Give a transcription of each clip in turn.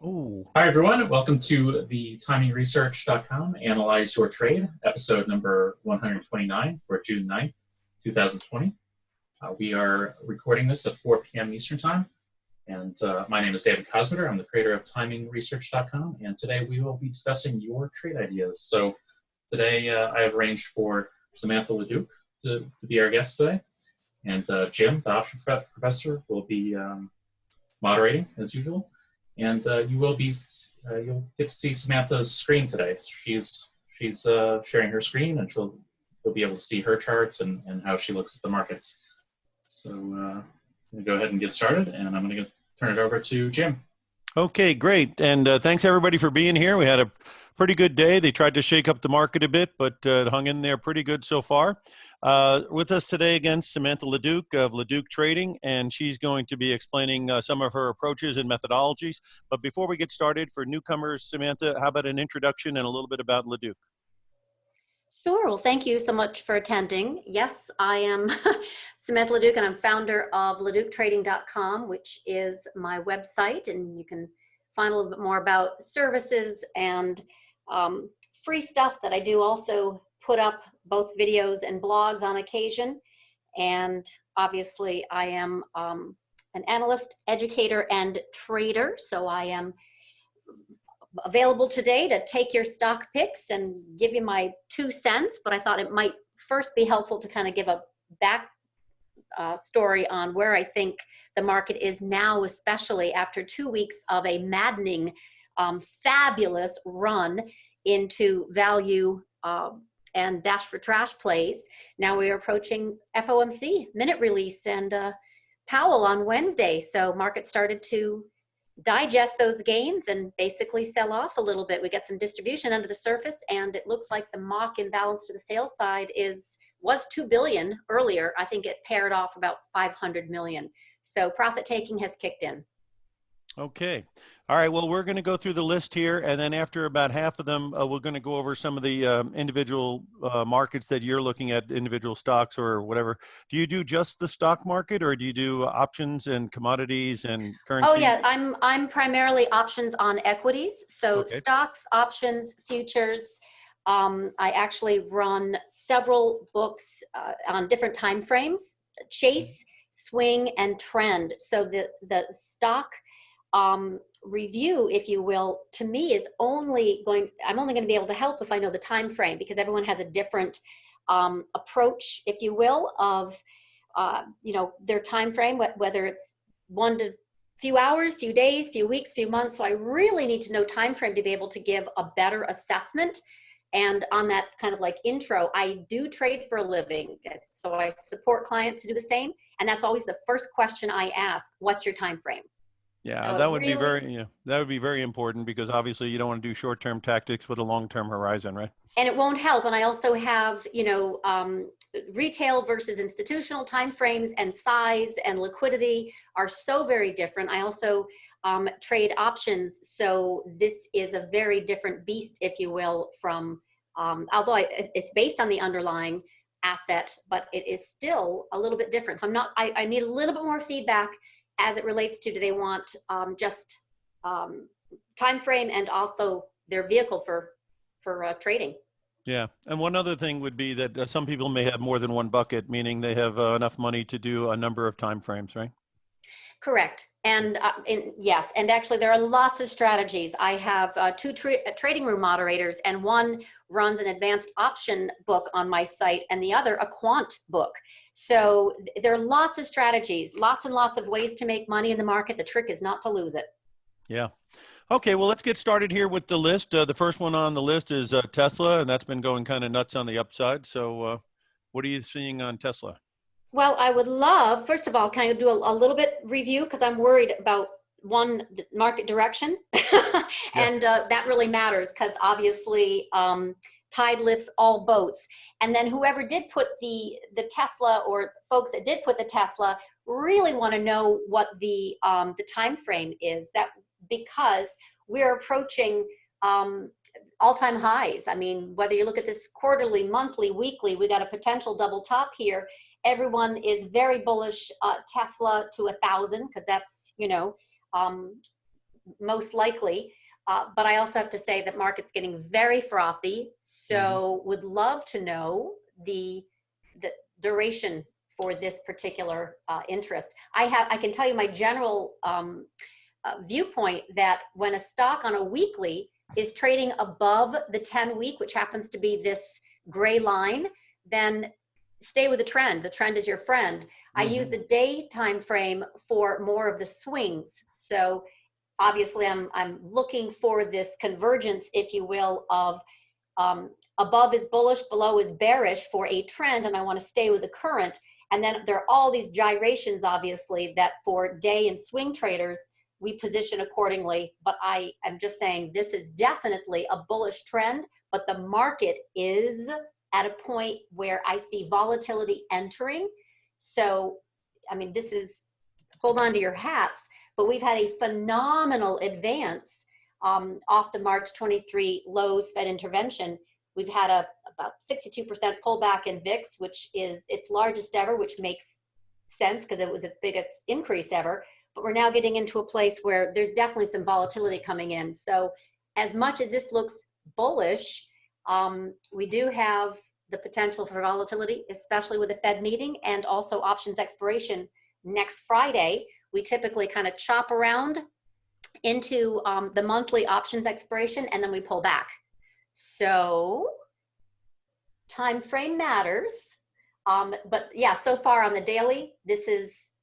Ooh. Hi, everyone. Welcome to the TimingResearch.com Analyze Your Trade, episode number 129 for June 9th, 2020. We are recording this at 4 p.m. Eastern Time, and my name is David Cosmeter. I'm the creator of TimingResearch.com, and today we will be discussing your trade ideas. So today I have arranged for Samantha LaDuc to be our guest today, and Jim, the option professor, will be moderating as usual. And you'll get to see Samantha's screen today. She's sharing her screen, and you'll be able to see her charts and how she looks at the markets. So I'm going to go ahead and get started, and I'm going to turn it over to Jim. Okay, great. And thanks everybody for being here. We had a pretty good day. They tried to shake up the market a bit, but it hung in there pretty good so far. With us today again, Samantha LaDuc of LaDuc Trading, and she's going to be explaining some of her approaches and methodologies. But before we get started, for newcomers, Samantha, how about an introduction and a little bit about LaDuc? Sure. Well, thank you so much for attending. Yes, I am Samantha LaDuc, and I'm founder of TradingResearch.com, which is my website, and you can find a little bit more about services and free stuff that I do. Also put up both videos and blogs on occasion. And obviously, I am an analyst, educator, and trader, so I am available today to take your stock picks and give you my 2 cents, but I thought it might first be helpful to kind of give a back story on where I think the market is now, especially after 2 weeks of a maddening, fabulous run into value and dash for trash plays. Now we are approaching FOMC minute release and Powell on Wednesday, so market started to digest those gains and basically sell off a little bit. We got some distribution under the surface, and it looks like the mock imbalance to the sales side was 2 billion earlier. I think it paired off about 500 million. So profit taking has kicked in. Okay. All right. Well, we're going to go through the list here, and then after about half of them, we're going to go over some of the individual markets that you're looking at, individual stocks or whatever. Do you do just the stock market, or do you do options and commodities and currency? Oh yeah, I'm primarily options on equities. So Okay. Stocks, options, futures. I actually run several books on different time frames: chase, swing, and trend. So the stock review, if you will, to me is I'm only going to be able to help if I know the time frame, because everyone has a different approach, if you will, of their time frame, whether it's one to few hours, few days, few weeks, few months. So I really need to know time frame to be able to give a better assessment. And on that kind of like intro, I do trade for a living, so I support clients to do the same, and that's always the first question I ask: what's your time frame? Yeah, So that would be very important, because obviously you don't want to do short-term tactics with a long-term horizon, right? And it won't help. And I also have, retail versus institutional timeframes, and size and liquidity are so very different. I also trade options. So this is a very different beast, if you will, from, although it's based on the underlying asset, but it is still a little bit different. So I need a little bit more feedback as it relates to, do they want just time frame and also their vehicle for trading. Yeah. And one other thing would be that some people may have more than one bucket, meaning they have enough money to do a number of time frames, right? Correct. And yes, and actually there are lots of strategies. I have 2 trading room moderators, and one runs an advanced option book on my site, and the other a quant book. So there are lots of strategies, lots and lots of ways to make money in the market. The trick is not to lose it. Yeah. Okay, well, let's get started here with the list. The first one on the list is Tesla, and that's been going kind of nuts on the upside. So what are you seeing on Tesla? Well, I would love, first of all, can I do a little bit review, because I'm worried about one, market direction. And that really matters, because obviously tide lifts all boats. And then whoever did put the Tesla, or folks that did put the Tesla, really want to know what the time frame is, that because we're approaching all-time highs. I mean, whether you look at this quarterly, monthly, weekly, we got a potential double top here. Everyone is very bullish Tesla to 1,000, because that's, most likely. But I also have to say that market's getting very frothy. So would love to know the duration for this particular interest. I can tell you my general viewpoint that when a stock on a weekly is trading above the 10-week, which happens to be this gray line, then stay with the trend. The trend is your friend. I use the day time frame for more of the swings. So obviously I'm looking for this convergence, if you will, of above is bullish, below is bearish for a trend, and I want to stay with the current. And then there are all these gyrations, obviously, that for day and swing traders, we position accordingly. But I am just saying this is definitely a bullish trend, but the market is at a point where I see volatility entering. So, I mean, this is, hold on to your hats, but we've had a phenomenal advance off the March 23 lows Fed intervention. We've had about 62% pullback in VIX, which is its largest ever, which makes sense because it was its biggest increase ever. But we're now getting into a place where there's definitely some volatility coming in. So as much as this looks bullish, we do have the potential for volatility, especially with the Fed meeting and also options expiration next Friday. We typically kind of chop around into the monthly options expiration, and then we pull back. So time frame matters. But yeah, so far on the daily, this is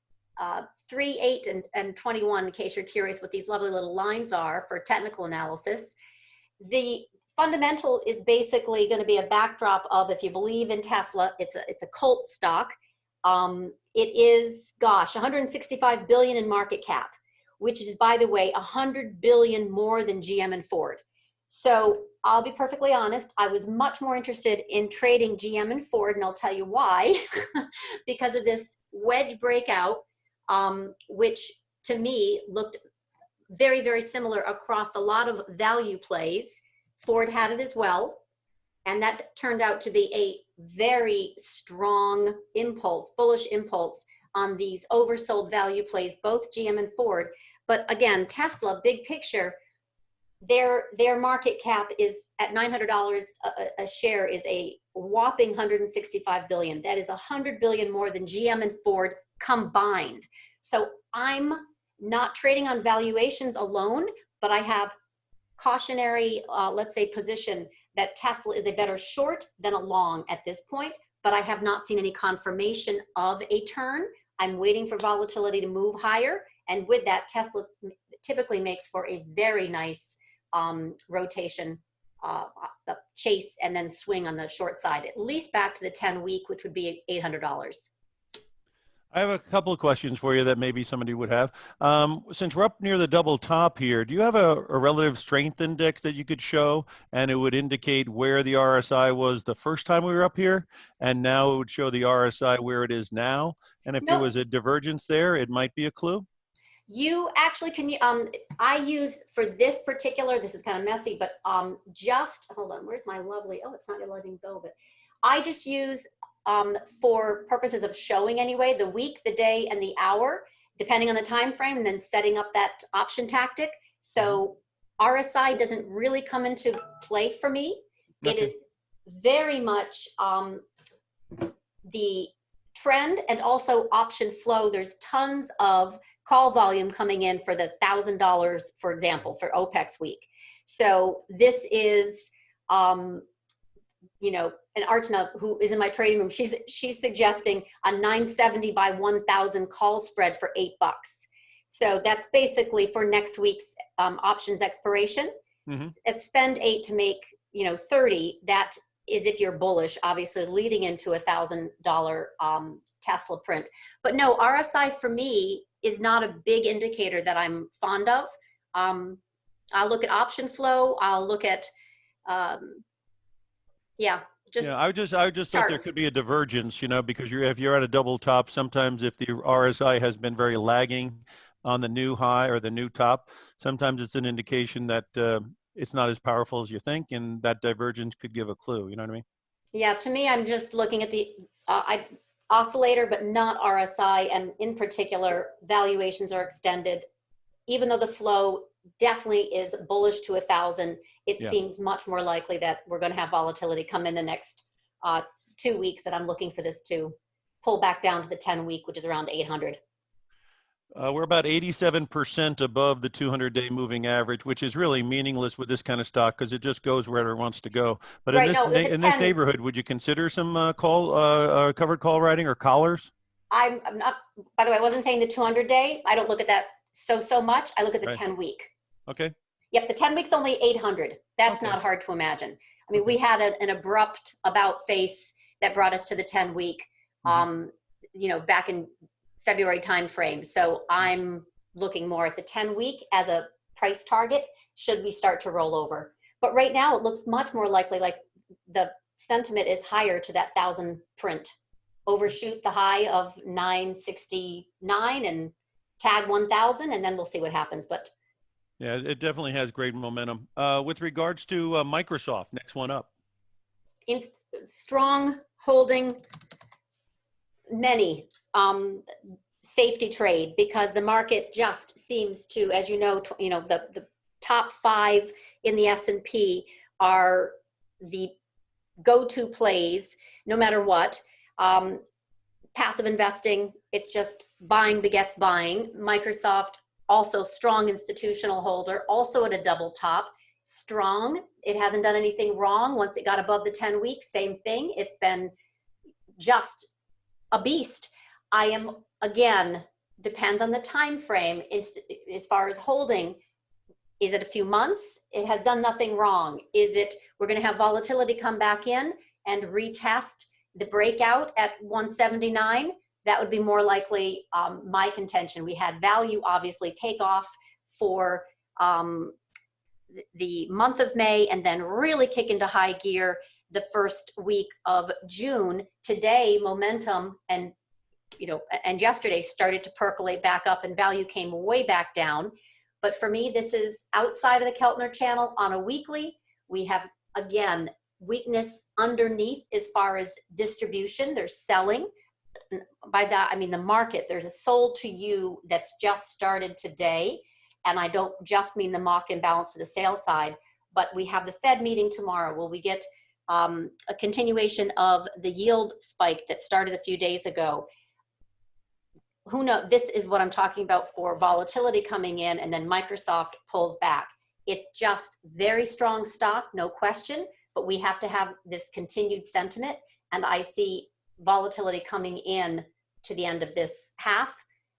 3, 8, and 21, in case you're curious what these lovely little lines are for technical analysis. The fundamental is basically going to be a backdrop of, if you believe in Tesla, it's a cult stock. It is, gosh, 165 billion in market cap, which is, by the way, 100 billion more than GM and Ford. So I'll be perfectly honest, I was much more interested in trading GM and Ford, and I'll tell you why, because of this wedge breakout, which to me looked very, very similar across a lot of value plays. Ford had it as well, and that turned out to be a very strong impulse, bullish impulse on these oversold value plays, both GM and Ford. But again, Tesla, big picture, their market cap is at $900 a share, is a whopping 165 billion. That is 100 billion more than GM and Ford combined. So I'm not trading on valuations alone, but I have cautionary, let's say, position that Tesla is a better short than a long at this point, but I have not seen any confirmation of a turn. I'm waiting for volatility to move higher. And with that, Tesla typically makes for a very nice rotation, chase, and then swing on the short side, at least back to the 10-week, which would be $800. I have a couple of questions for you that maybe somebody would have. Since we're up near the double top here, do you have a relative strength index that you could show, and it would indicate where the RSI was the first time we were up here, and now it would show the RSI where it is now? And if there was a divergence there, it might be a clue? You actually can, I use for this particular, this is kind of messy, but just, hold on, where's my lovely, oh, it's not letting go, but I just use, for purposes of showing anyway, the week, the day, and the hour, depending on the time frame, and then setting up that option tactic. So RSI doesn't really come into play for me. Okay. It is very much the trend and also option flow. There's tons of call volume coming in for the $1,000, for example, for OPEX week. So this is, you know, and Archana, who is in my trading room, she's suggesting a 970 by 1,000 call spread for $8. So that's basically for next week's options expiration. It's spend 8 to make, you know, 30. That is if you're bullish, obviously leading into a $1,000 Tesla print. But no, RSI for me is not a big indicator that I'm fond of. I'll look at option flow. I'll look at, I just thought there could be a divergence, you know, because if you're at a double top, sometimes if the RSI has been very lagging on the new high or the new top, sometimes it's an indication that it's not as powerful as you think, and that divergence could give a clue. You know what I mean? Yeah, to me, I'm just looking at the oscillator, but not RSI, and in particular, valuations are extended. Even though the flow definitely is bullish to 1,000. It Yeah. seems much more likely that we're going to have volatility come in the next 2 weeks, that I'm looking for this to pull back down to the 10-week, which is around 800. We're about 87% above the 200-day moving average, which is really meaningless with this kind of stock because it just goes wherever it wants to go. But in Right, this no, the in this 10, neighborhood, would you consider some covered call writing or collars? I'm not, by the way, I wasn't saying the 200-day. I don't look at that so much. I look at the Right. 10-week. Okay. Yep, the 10 week's only 800. That's Okay. not hard to imagine. I mean, Okay. we had an abrupt about face that brought us to the 10-week, back in February timeframe. So I'm looking more at the 10-week as a price target should we start to roll over. But right now it looks much more likely like the sentiment is higher to that 1,000 print. Overshoot the high of 969 and tag 1,000, and then we'll see what happens. But Yeah, it definitely has great momentum. With regards to Microsoft, next one up. in strong holding many safety trade, because the market just seems to, as you know, the top 5 in the S&P are the go-to plays no matter what. Passive investing, it's just buying begets buying. Microsoft, also strong institutional holder, also at a double top, strong. It hasn't done anything wrong. Once it got above the 10-week, same thing. It's been just a beast. I am, again, depends on the time frame as far as holding. Is it a few months? It has done nothing wrong. Is it we're going to have volatility come back in and retest the breakout at 179? That would be more likely my contention. We had value obviously take off for the month of May and then really kick into high gear the first week of June. Today, momentum and yesterday started to percolate back up and value came way back down. But for me, this is outside of the Keltner channel on a weekly. We have, again, weakness underneath as far as distribution. There's selling. By that, I mean the market. There's a sold to you that's just started today. And I don't just mean the mock imbalance to the sales side, but we have the Fed meeting tomorrow. Will we get a continuation of the yield spike that started a few days ago? Who knows? This is what I'm talking about for volatility coming in, and then Microsoft pulls back. It's just very strong stock, no question, but we have to have this continued sentiment, and I see volatility coming in to the end of this half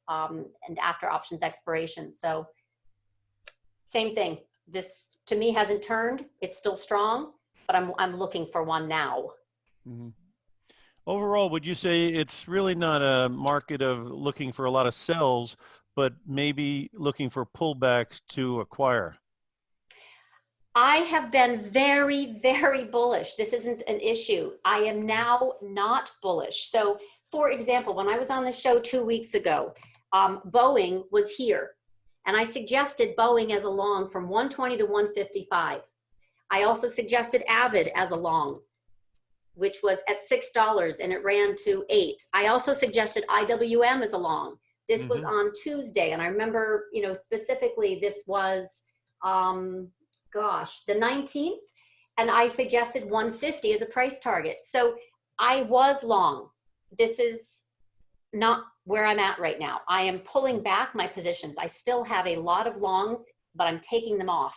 and after options expiration. So same thing. This to me hasn't turned. It's still strong, but I'm looking for one now. Mm-hmm. Overall, would you say it's really not a market of looking for a lot of sells, but maybe looking for pullbacks to acquire? I have been very, very bullish. This isn't an issue. I am now not bullish. So, for example, when I was on the show 2 weeks ago, Boeing was here, and I suggested Boeing as a long from 120 to 155. I also suggested Avid as a long, which was at $6 and it ran to $8. I also suggested IWM as a long. This was on Tuesday, and I remember, specifically this was, the 19th, and I suggested 150 as a price target. So I was long. This is not where I'm at right now. I am pulling back my positions. I still have a lot of longs, but I'm taking them off.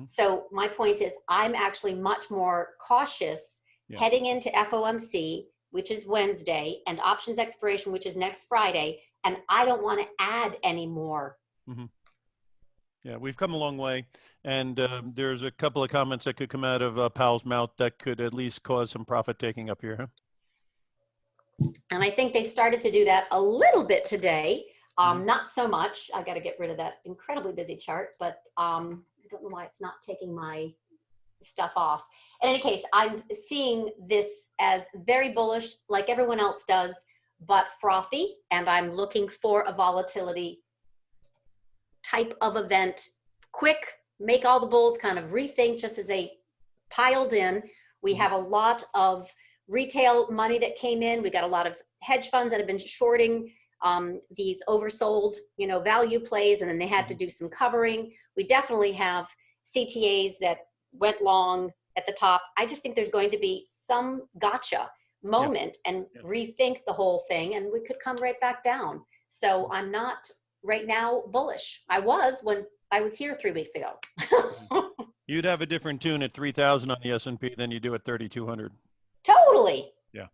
So my point is I'm actually much more cautious heading into FOMC, which is Wednesday, and options expiration, which is next Friday, and I don't want to add any more. Yeah, we've come a long way, and there's a couple of comments that could come out of Powell's mouth that could at least cause some profit taking up here. And I think they started to do that a little bit today. Not so much. I got to get rid of that incredibly busy chart, but I don't know why it's not taking my stuff off. In any case, I'm seeing this as very bullish, like everyone else does, but frothy, and I'm looking for a volatility type of event. Quick, make all the bulls kind of rethink just as they piled in. We have a lot of retail money that came in. We got a lot of hedge funds that have been shorting these oversold, value plays, and then they had to do some covering. We definitely have CTAs that went long at the top. I just think there's going to be some gotcha moment and rethink the whole thing, and we could come right back down. So I'm not right now bullish. I was when I was here 3 weeks ago. You'd have a different tune at 3,000 on the S&P than you do at 3,200. Totally. Yeah.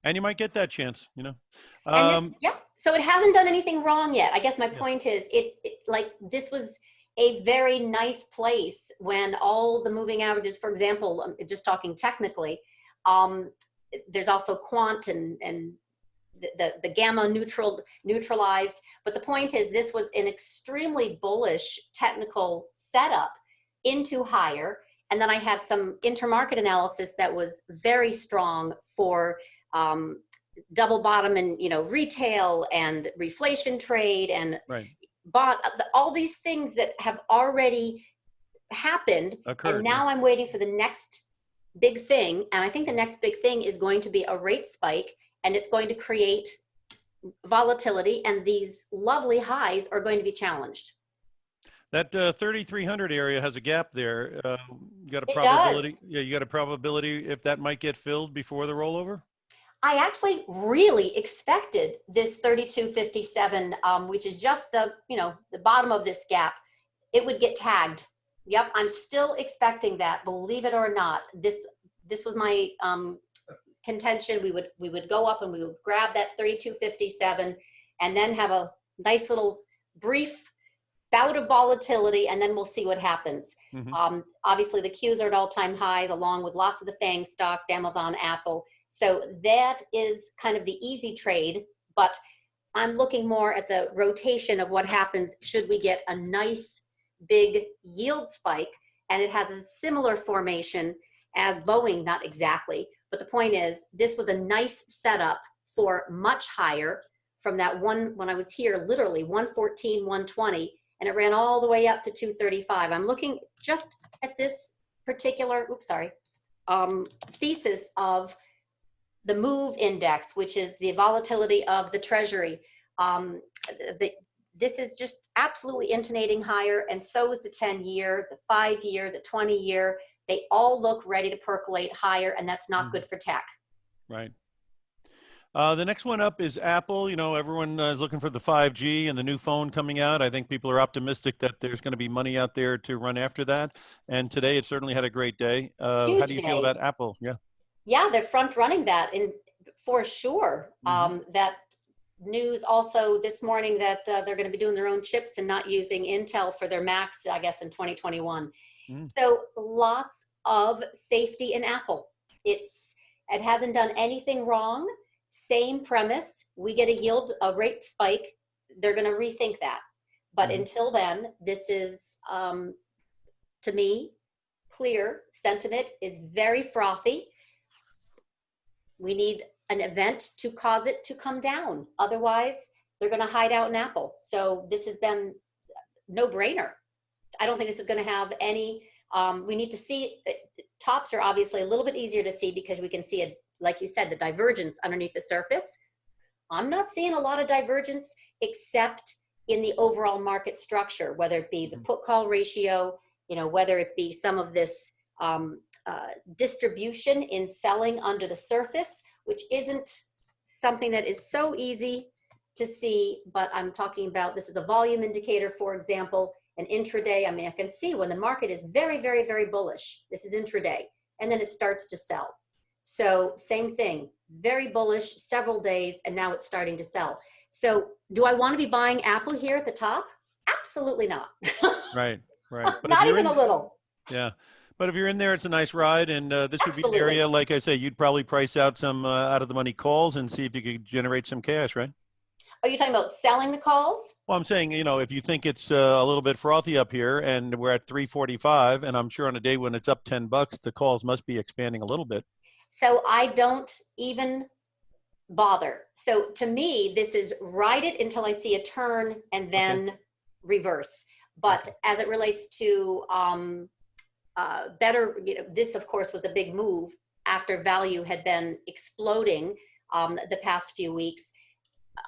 And you might get that chance, And so it hasn't done anything wrong yet. I guess my point is this was a very nice place when all the moving averages, for example, just talking technically, there's also quant and the gamma neutralized. But the point is, this was an extremely bullish technical setup into higher. And then I had some intermarket analysis that was very strong for double bottom and, retail and reflation trade and all these things that have already happened. Occurred, and now I'm waiting for the next big thing. And I think the next big thing is going to be a rate spike, and it's going to create volatility, and these lovely highs are going to be challenged. That 3,300 area has a gap there. You got a It probability. does. Yeah, you got a probability if that might get filled before the rollover. I actually really expected this 32.57, which is just the bottom of this gap. It would get tagged. Yep, I'm still expecting that. Believe it or not, this was my contention. We would go up and we would grab that 32.57, and then have a nice little brief bout of volatility, and then we'll see what happens. Obviously, the Qs are at all-time highs, along with lots of the FANG stocks, Amazon, Apple. So that is kind of the easy trade, but I'm looking more at the rotation of what happens should we get a nice big yield spike. And it has a similar formation as Boeing, not exactly, but the point is, this was a nice setup for much higher from that one, when I was here, literally 114, 120, and it ran all the way up to 235. I'm looking just at this particular, thesis of the MOVE index, which is the volatility of the Treasury. This is just absolutely intonating higher, and so is the 10-year, the 5-year, the 20-year. They all look ready to percolate higher, and that's not good for tech. Right. The next one up is Apple. Everyone is looking for the 5G and the new phone coming out. I think people are optimistic that there's going to be money out there to run after that. And today it certainly had a great day. How do you feel about Apple? Yeah, they're front running that for sure. That news also this morning that they're going to be doing their own chips and not using Intel for their Macs, I guess, in 2021. So lots of safety in Apple. It hasn't done anything wrong. Same premise. We get a rate spike. They're going to rethink that. But until then, this is, to me, clear. Sentiment is very frothy. We need an event to cause it to come down. Otherwise, they're going to hide out in Apple. So this has been no brainer. I don't think this is going to have any, we need to see, tops are obviously a little bit easier to see because we can see like you said, the divergence underneath the surface. I'm not seeing a lot of divergence except in the overall market structure, whether it be the put call ratio, whether it be some of this distribution in selling under the surface, which isn't something that is so easy to see, but I'm talking about, this is a volume indicator, for example, an intraday. I mean, I can see when the market is very, very, very bullish, this is intraday, and then it starts to sell. So same thing, very bullish, several days, and now it's starting to sell. So do I want to be buying Apple here at the top? Absolutely not. Right. But not even a little. Yeah. But if you're in there, it's a nice ride. And this would be an area, like I say, you'd probably price out some out of the money calls and see if you could generate some cash, right? Are you talking about selling the calls? Well, I'm saying, if you think it's a little bit frothy up here and we're at 345, and I'm sure on a day when it's up $10, the calls must be expanding a little bit. So I don't even bother. So to me, this is ride it until I see a turn and then reverse. But as it relates to better, this of course was a big move after value had been exploding the past few weeks.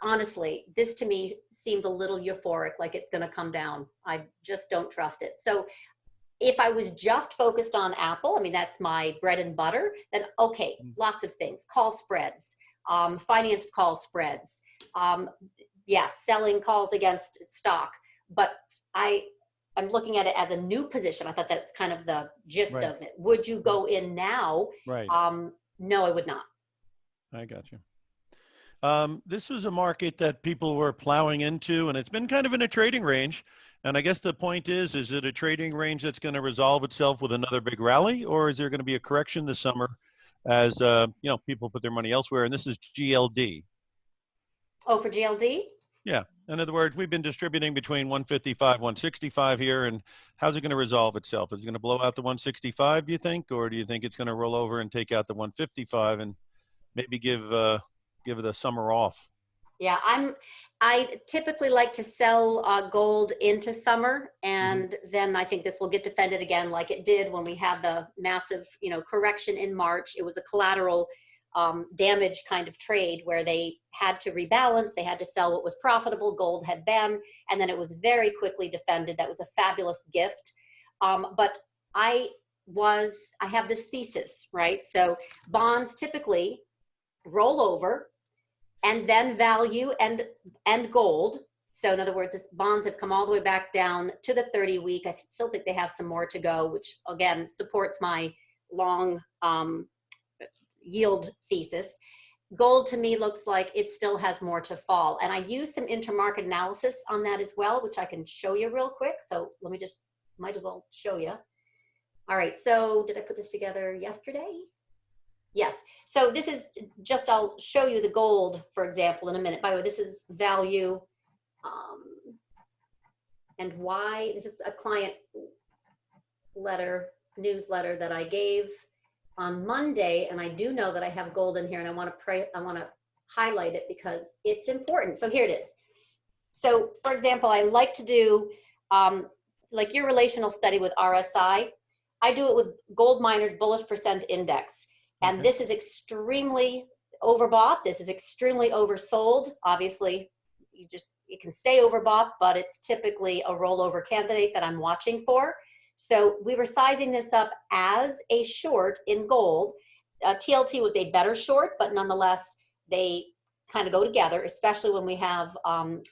honestly, this to me seems a little euphoric, like it's going to come down. I just don't trust it. So if I was just focused on Apple, I mean, that's my bread and butter, then okay, lots of things, call spreads, finance call spreads, selling calls against stock. But I'm looking at it as a new position. I thought that's kind of the gist Right. of it. Would you go in now? Right. No, I would not. I got you. This was a market that people were plowing into, and it's been kind of in a trading range. And I guess the point is it a trading range that's going to resolve itself with another big rally, or is there going to be a correction this summer as people put their money elsewhere? And this is GLD. Oh, for GLD? Yeah. In other words, we've been distributing between 155, 165 here, and how's it going to resolve itself? Is it going to blow out the 165, do you think, or do you think it's going to roll over and take out the 155 and maybe give the summer off? Yeah, I typically like to sell gold into summer, and then I think this will get defended again like it did when we had the massive, correction in March. It was a collateral damage kind of trade where they had to rebalance. They had to sell what was profitable. Gold had been, and then it was very quickly defended. That was a fabulous gift. But I have this thesis, right? So bonds typically roll over and then value and gold. So in other words, bonds have come all the way back down to the 30-week. I still think they have some more to go, which again supports my long yield thesis. Gold to me looks like it still has more to fall. And I use some intermarket analysis on that as well, which I can show you real quick. So let me might as well show you. All right, so did I put this together yesterday? Yes. So this is just, I'll show you the gold, for example, in a minute. By the way, this is value and why. This is a client newsletter that I gave on Monday, and I do know that I have gold in here, and I want to highlight it because it's important. So here it is. So for example, I like to do like your relational study with RSI. I do it with Gold Miners Bullish Percent Index. And this is extremely overbought. This is extremely oversold. Obviously, it can stay overbought, but it's typically a rollover candidate that I'm watching for. So we were sizing this up as a short in gold. TLT was a better short, but nonetheless, they kind of go together, especially when we have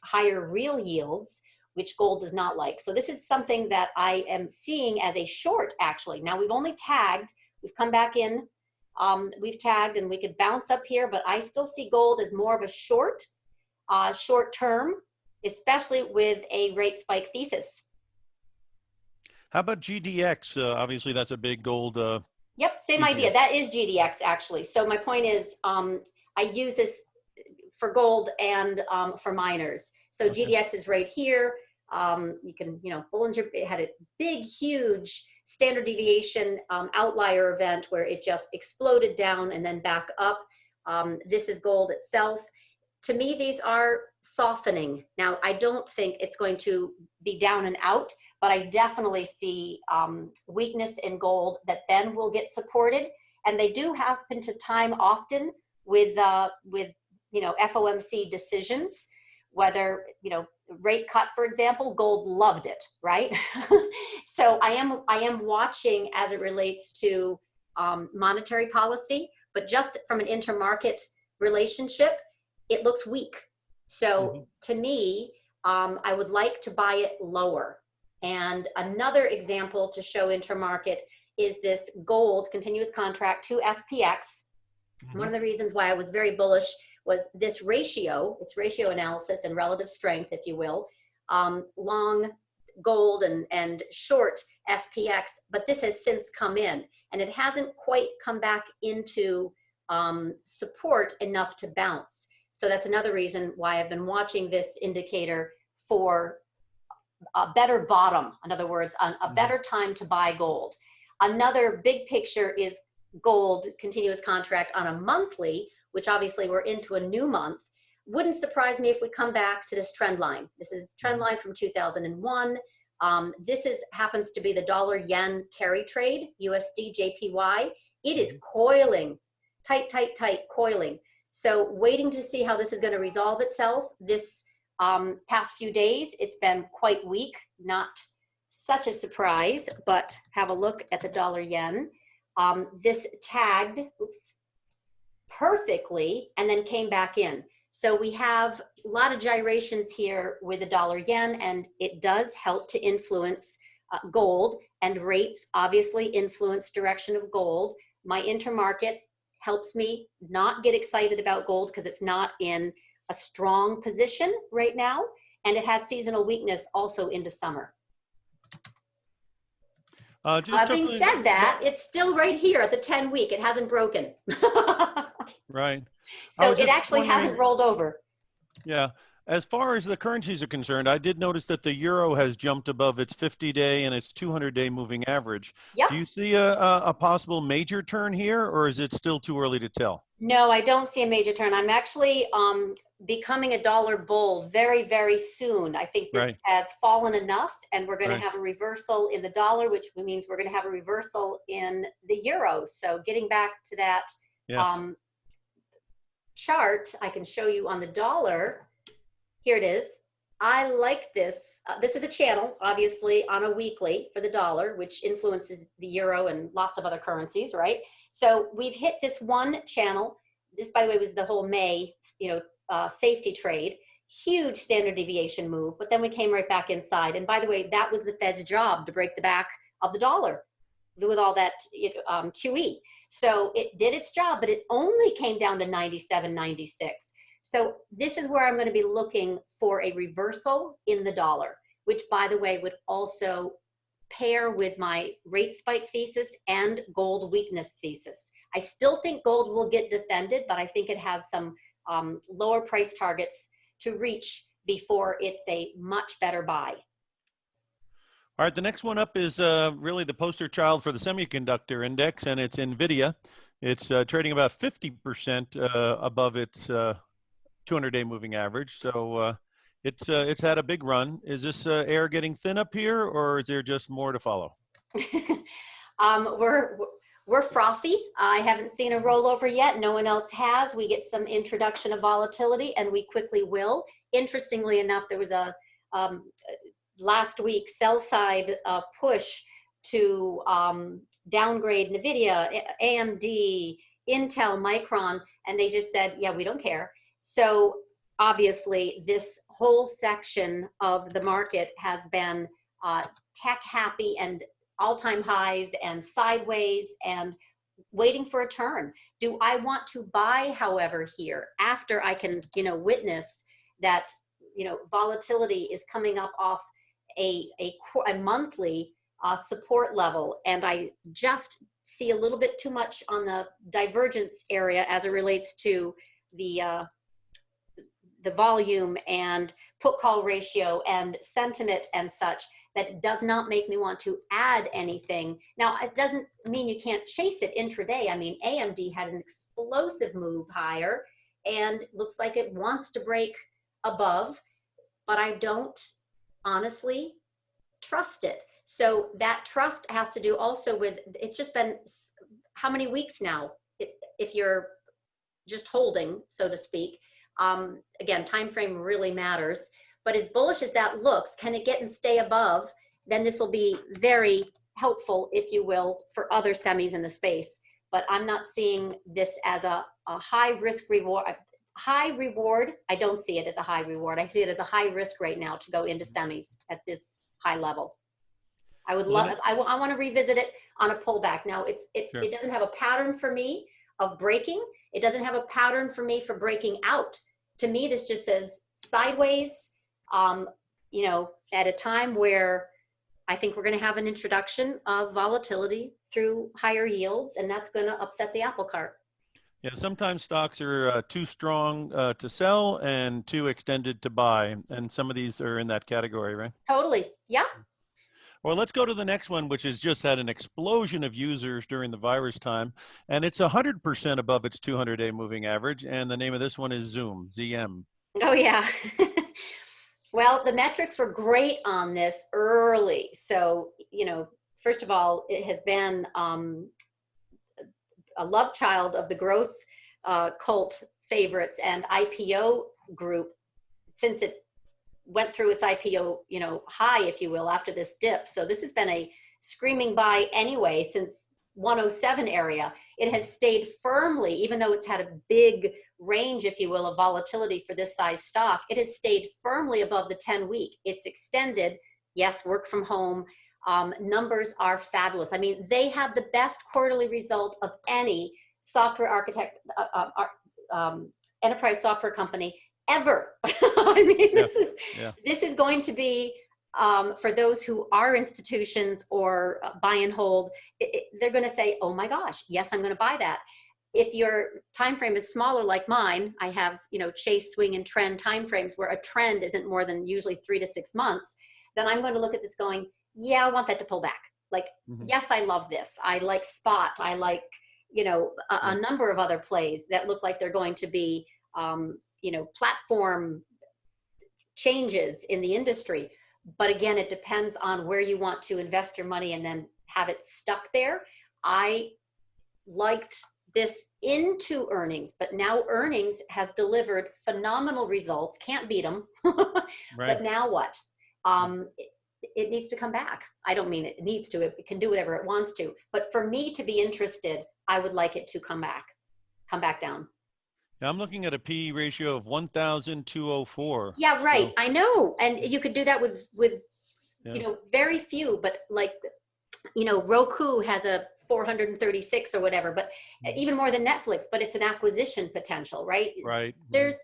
higher real yields, which gold does not like. So this is something that I am seeing as a short, actually. Now we've only tagged, we've come back in, we've tagged, and we could bounce up here, but I still see gold as more of a short term, especially with a rate spike thesis. How about GDX? Obviously, that's a big gold. Yep, same ETF. idea. That is GDX, actually. So my point is, I use this for gold and for miners. So GDX is right here. You can, Bollinger had a big, huge standard deviation outlier event where it just exploded down and then back up. This is gold itself. To me, these are softening. Now, I don't think it's going to be down and out, but I definitely see weakness in gold that then will get supported. And they do happen to time often with FOMC decisions, whether, rate cut, for example, gold loved it, right? So I am watching as it relates to monetary policy, but just from an intermarket relationship, it looks weak. So to me, I would like to buy it lower. And another example to show intermarket is this gold continuous contract to SPX. One of the reasons why I was very bullish was this ratio, it's ratio analysis and relative strength, if you will, long gold and short SPX, but this has since come in and it hasn't quite come back into support enough to bounce. So that's another reason why I've been watching this indicator for a better bottom. In other words, a better time to buy gold. Another big picture is gold continuous contract on a monthly, which obviously we're into a new month. Wouldn't surprise me if we come back to this trend line. This is trend line from 2001. This happens to be the dollar yen carry trade, USD JPY. It is coiling, tight, coiling. So waiting to see how this is going to resolve itself. This past few days, it's been quite weak, not such a surprise, but have a look at the dollar yen. This tagged, oops, perfectly and then came back in. So we have a lot of gyrations here with the dollar yen, and it does help to influence gold, and rates obviously influence direction of gold. My intermarket helps me not get excited about gold because it's not in a strong position right now, and it has seasonal weakness also into summer. Having said that, it's still right here at the 10-week. It hasn't broken. Right. So it actually hasn't rolled over. Yeah. As far as the currencies are concerned, I did notice that the euro has jumped above its 50-day and its 200-day moving average. Yep. Do you see a possible major turn here, or is it still too early to tell? No, I don't see a major turn. I'm actually becoming a dollar bull very, very soon. I think this has fallen enough, and we're going to have a reversal in the dollar, which means we're going to have a reversal in the euro. So getting back to that chart, I can show you on the dollar. Here it is. I like this. This is a channel, obviously, on a weekly for the dollar, which influences the euro and lots of other currencies, right? So we've hit this one channel. This, by the way, was the whole May, safety trade. Huge standard deviation move, but then we came right back inside. And by the way, that was the Fed's job, to break the back of the dollar with all that QE. So it did its job, but it only came down to 97.96. So this is where I'm going to be looking for a reversal in the dollar, which, by the way, would also pair with my rate spike thesis and gold weakness thesis. I still think gold will get defended, but I think it has some lower price targets to reach before it's a much better buy. All right, the next one up is really the poster child for the semiconductor index, and it's NVIDIA. It's trading about 50% above its 200-day moving average. So it's had a big run. Is this air getting thin up here, or is there just more to follow? We're frothy. I haven't seen a rollover yet. No one else has. We get some introduction of volatility, and we quickly will. Interestingly enough, there was a last week sell side push to downgrade NVIDIA, AMD, Intel, Micron, and they just said, yeah, we don't care. So obviously this whole section of the market has been tech happy and all-time highs and sideways and waiting for a turn. Do I want to buy, however, here after I can, witness that, volatility is coming up off a monthly support level, and I just see a little bit too much on the divergence area as it relates to the volume and put call ratio and sentiment and such, that does not make me want to add anything. Now, it doesn't mean you can't chase it intraday. I mean, AMD had an explosive move higher and looks like it wants to break above, but I don't honestly trust it. So that trust has to do also with, it's just been how many weeks now, if you're just holding, so to speak. Again, time frame really matters, but as bullish as that looks, can it get and stay above? Then this will be very helpful, if you will, for other semis in the space. But I'm not seeing this as a high risk reward. High reward, I don't see it as a high reward. I see it as a high risk right now to go into semis at this high level. I would love, I want to revisit it on a pullback. Now it doesn't have a pattern for me of breaking. It doesn't have a pattern for me for breaking out. To me, this just says sideways, at a time where I think we're going to have an introduction of volatility through higher yields, and that's going to upset the apple cart. Yeah, sometimes stocks are too strong to sell and too extended to buy, and some of these are in that category, right? Totally. Yeah. Well, let's go to the next one, which has just had an explosion of users during the virus time, and it's 100% above its 200-day moving average, and the name of this one is Zoom, ZM. Oh, yeah. Well, the metrics were great on this early. So, first of all, it has been a love child of the growth cult favorites and IPO group, since it went through its IPO, high, if you will, after this dip. So this has been a screaming buy anyway since 107 area. It has stayed firmly, even though it's had a big range, if you will, of volatility for this size stock. It has stayed firmly above the 10-week. It's extended. Yes, work from home. Numbers are fabulous. I mean, they had the best quarterly result of any software architect, enterprise software company ever. I mean, this is going to be, for those who are institutions or buy and hold, they're going to say, oh my gosh, yes, I'm going to buy that. If your time frame is smaller like mine, I have, chase, swing, and trend time frames where a trend isn't more than usually 3 to 6 months, then I'm going to look at this going, yeah, I want that to pull back. Like, yes, I love this. I like Spot. I like, a number of other plays that look like they're going to be, platform changes in the industry. But again, it depends on where you want to invest your money and then have it stuck there. I liked this into earnings, but now earnings has delivered phenomenal results. Can't beat them. But now what? It needs to come back. I don't mean it needs to. It can do whatever it wants to. But for me to be interested, I would like it to come back down. Now I'm looking at a PE ratio of 1,204. Yeah, right. So, I know. And you could do that with very few, but like, Roku has a 436 or whatever, but even more than Netflix, but it's an acquisition potential, right? Right. There's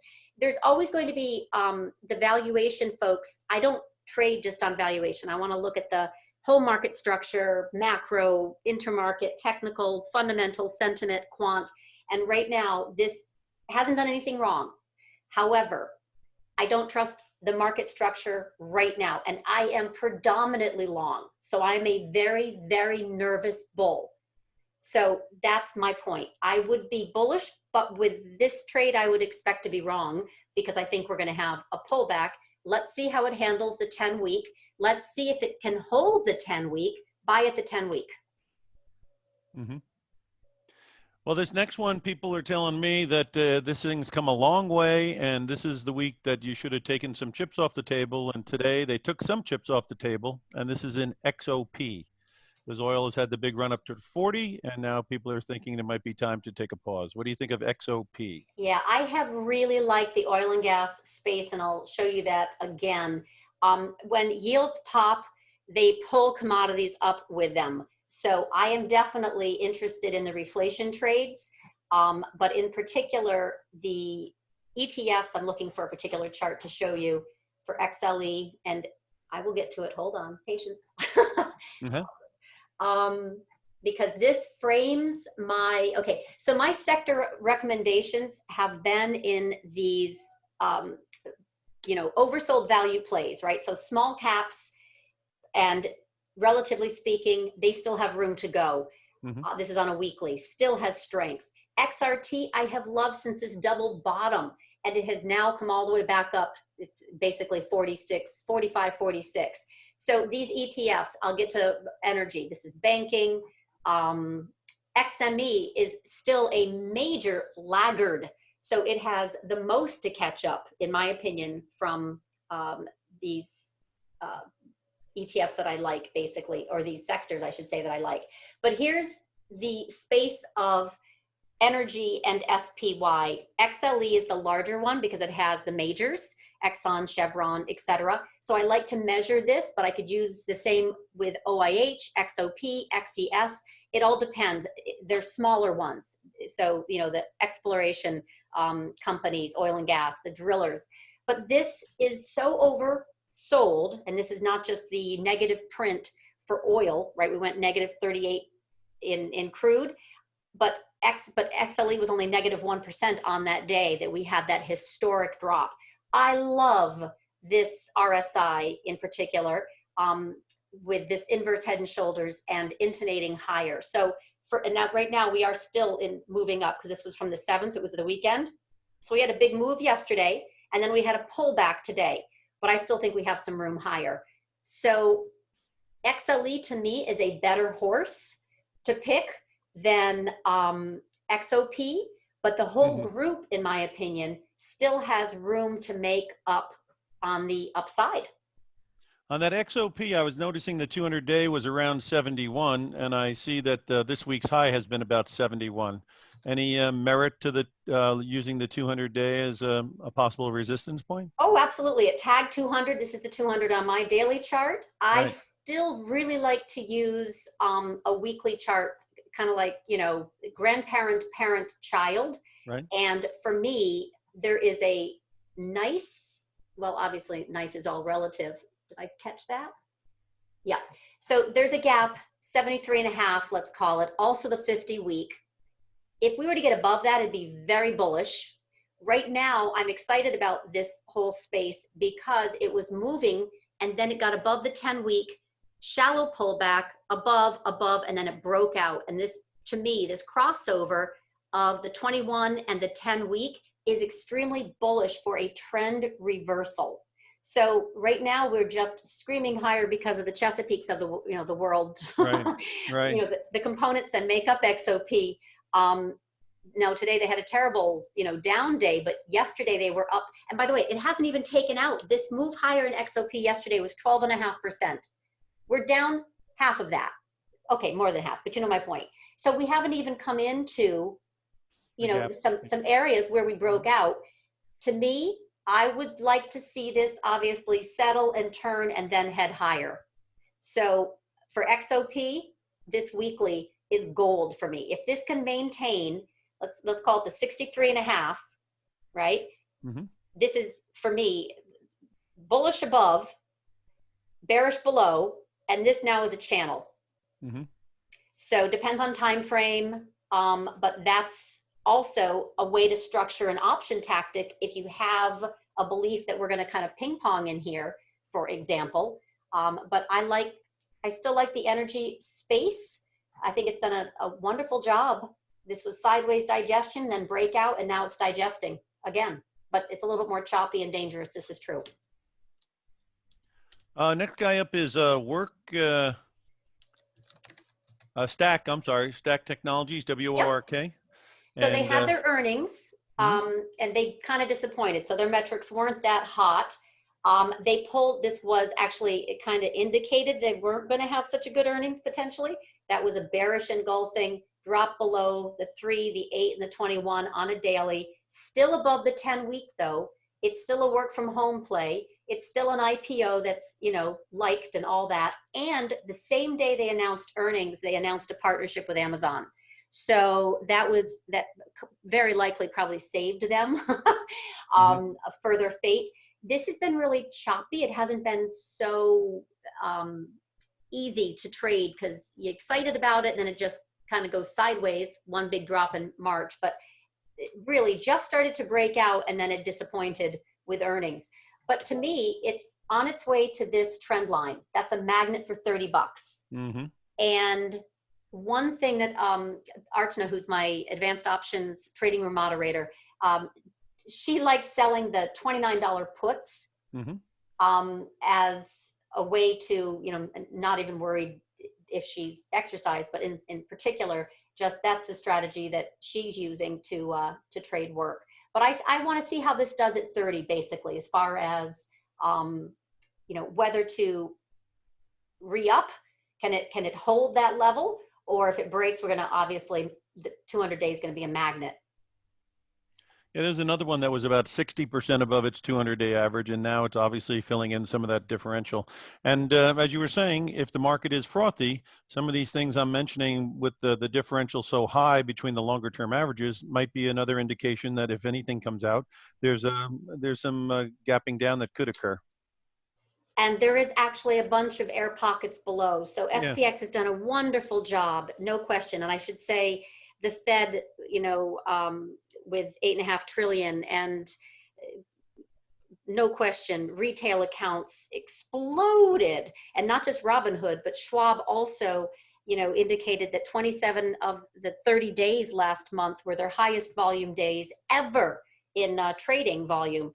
always going to be the valuation, folks. I don't trade just on valuation. I want to look at the whole market structure, macro, intermarket, technical, fundamental, sentiment, quant. And right now, this hasn't done anything wrong. However, I don't trust the market structure right now, and I am predominantly long. So I'm a very, very nervous bull. So that's my point. I would be bullish, but with this trade, I would expect to be wrong because I think we're going to have a pullback. Let's see how it handles the 10-week. Let's see if it can hold the 10-week. Buy at the 10-week. Mm-hmm. Well, this next one, people are telling me that this thing's come a long way, and this is the week that you should have taken some chips off the table. And today they took some chips off the table, and this is in XOP. Because oil has had the big run up to 40, and now people are thinking it might be time to take a pause. What do you think of XOP? Yeah, I have really liked the oil and gas space, and I'll show you that again. When yields pop, they pull commodities up with them. So I am definitely interested in the reflation trades, but in particular, the ETFs, I'm looking for a particular chart to show you for XLE, and I will get to it. Hold on, patience. Because this frames my, okay, so my sector recommendations have been in these, oversold value plays, right? So small caps, and relatively speaking, they still have room to go. This is on a weekly, still has strength. XRT, I have loved since this double bottom, and it has now come all the way back up. It's basically 46, 45, 46. So these ETFs, I'll get to energy. This is banking. XME is still a major laggard. So it has the most to catch up, in my opinion, from these ETFs that I like, basically, or these sectors, I should say, that I like. But here's the space of energy and SPY. XLE is the larger one because it has the majors, Exxon, Chevron, etc. So I like to measure this, but I could use the same with OIH, XOP, XES. It all depends. They're smaller ones. So, the exploration companies, oil and gas, the drillers. But this is so oversold, and this is not just the negative print for oil, right? We went negative 38 in crude, but XLE was only negative 1% on that day that we had that historic drop. I love this RSI in particular, with this inverse head and shoulders and intonating higher. So right now we are still moving up, because this was from the 7th, it was the weekend. So we had a big move yesterday, and then we had a pullback today, but I still think we have some room higher. So XLE to me is a better horse to pick than XOP, But the whole Mhm. group, in my opinion, still has room to make up on the upside. On that XOP, I was noticing the 200-day was around 71, and I see that this week's high has been about 71. Any merit to the using the 200-day as a possible resistance point? Oh, absolutely. At tag 200, this is the 200 on my daily chart. I Right, still really like to use a weekly chart, kind of like, grandparent, parent, child. right. And for me, there is a nice, well, obviously, nice is all relative. Did I catch that? Yeah. So there's a gap, 73 and a half, let's call it. Also the 50-week. If we were to get above that, it'd be very bullish. Right now, I'm excited about this whole space because it was moving and then it got above the 10-week, shallow pullback, above, and then it broke out. And this, to me, this crossover of the 21 and the 10-week is extremely bullish for a trend reversal. So right now we're just screaming higher because of the Chesapeakes of the world, Right, right. the components that make up XOP. Now today they had a terrible, down day, but yesterday they were up. And by the way, it hasn't even taken out. This move higher in XOP yesterday was 12.5%. We're down half of that. Okay, more than half, but you know my point. So we haven't even come into, The gap. some areas where we broke out. To me, I would like to see this obviously settle and turn and then head higher. So for XOP, this weekly is gold for me. If this can maintain, let's call it the 63 and a half, right? Mm-hmm. This is for me bullish above, bearish below, and this now is a channel. Mm-hmm. So depends on time frame, but that's also a way to structure an option tactic if you have a belief that we're going to kind of ping pong in here, for example. But I still like the energy space. I think it's done a wonderful job. This was sideways digestion, then breakout, and now it's digesting again. But it's a little bit more choppy and dangerous. This is true. Next guy up is Stack. I'm sorry, Stack Technologies, WORK. Yep. So they had their earnings, Mhm. and they kind of disappointed. So their metrics weren't that hot. They pulled, this was actually, it kind of indicated they weren't going to have such a good earnings potentially. That was a bearish engulfing, drop below the 3, the 8, and the 21 on a daily. Still above the 10-week though. It's still a work from home play. It's still an IPO that's, liked and all that. And the same day they announced earnings, they announced a partnership with Amazon. So that very likely probably saved them Mhm. a further fate. This has been really choppy. It hasn't been so easy to trade because you're excited about it and then it just kind of goes sideways, one big drop in March, but it really just started to break out and then it disappointed with earnings. But to me, it's on its way to this trend line. That's a magnet for $30. Mhm. And one thing that Archana, who's my advanced options trading room moderator, she likes selling the $29 puts Mhm. as a way to, not even worried if she's exercised, but in particular, just that's the strategy that she's using to trade work. But I want to see how this does at 30, basically, as far as whether to re-up. Can it hold that level? Or if it breaks, we're going to obviously, the 200 days is going to be a magnet. Yeah, there's another one that was about 60% above its 200-day average, and now it's obviously filling in some of that differential. And as you were saying, if the market is frothy, some of these things I'm mentioning with the differential so high between the longer-term averages might be another indication that if anything comes out, there's some gapping down that could occur. And there is actually a bunch of air pockets below. So Yeah. SPX has done a wonderful job, no question. And I should say the Fed, with 8.5 trillion and no question, retail accounts exploded. And not just Robinhood, but Schwab also, indicated that 27 of the 30 days last month were their highest volume days ever in trading volume.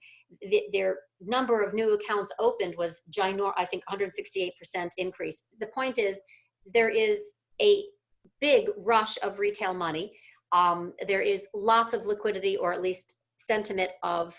Their number of new accounts opened was I think 168% increase. The point is there is a big rush of retail money. There is lots of liquidity, or at least sentiment of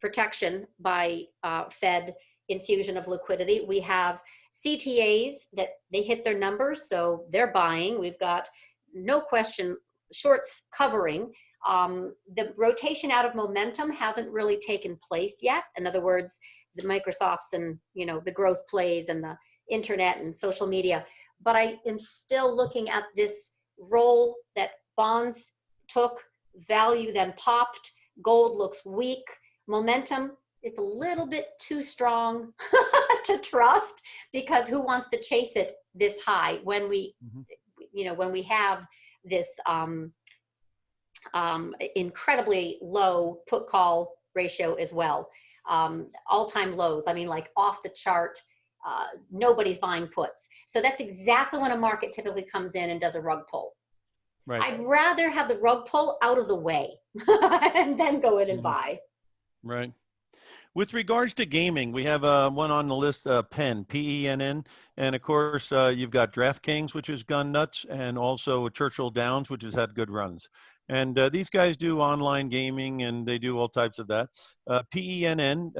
protection by Fed infusion of liquidity. We have CTAs that they hit their numbers, so they're buying. We've got, no question, shorts covering. The rotation out of momentum hasn't really taken place yet. In other words, the Microsofts and, you know, the growth plays and the internet and social media. But I am still looking at this role that bonds took, value then popped, gold looks weak, momentum, it's a little bit too strong to trust, because who wants to chase it this high when we, you know, when we have this incredibly low put call ratio as well, all-time lows. I mean, like off the chart. Nobody's buying puts. So that's exactly when a market typically comes in and does a rug pull. Right. I'd rather have the rug pull out of the way and then go in and buy. Right. With regards to gaming, we have one on the list, PENN, P-E-N-N, and of course you've got DraftKings, which has gone nuts, and also Churchill Downs, which has had good runs. And these guys do online gaming, and they do all types of that. PENN,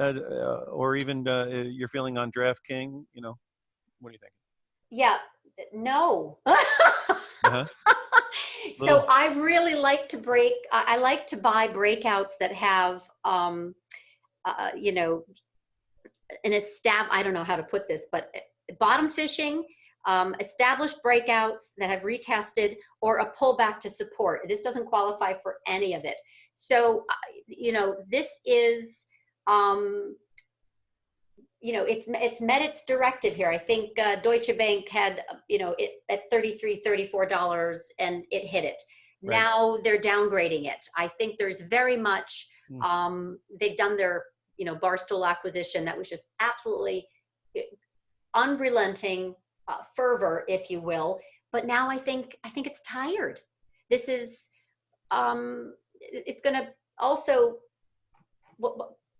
or even your feeling on DraftKings, you know, what do you think? Yeah, no. Uh-huh. So I really like to I like to buy breakouts that have, you know, I don't know how to put this, but bottom fishing, established breakouts that have retested, or a pullback to support. This doesn't qualify for any of it. So, you know, this is, you know, it's met its directive here. I think Deutsche Bank had, you know, it at $33, $34, and it hit it. Right. Now they're downgrading it. I think there's very much, they've done their, you know, Barstool acquisition that was just absolutely unrelenting fervor, if you will. But now I think it's tired. This is, it's going to also,